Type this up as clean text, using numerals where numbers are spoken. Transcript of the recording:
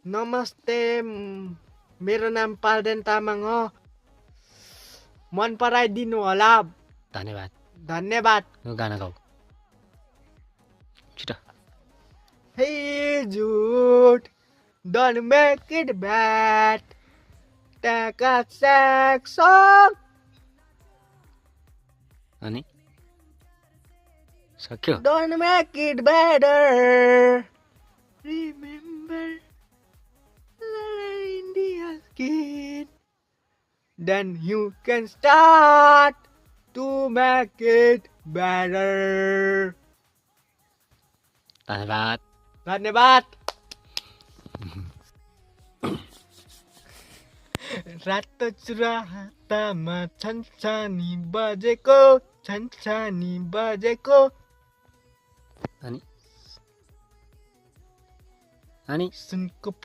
नमस्ते मेरो नाम पाल्देन तामाङ हो मन पराइदिनु होला धन्यवाद धन्यवाद गाना गाऊ छिटो Hey Jude, don't make it bad. Take a sex song. अनि सक्यो Don't make it better. Remember, India skin. Then you can start to make it better. धन्यवाद धन्यवाद रातो चुरा हातामा छन्छानी बजेको अनि सुनको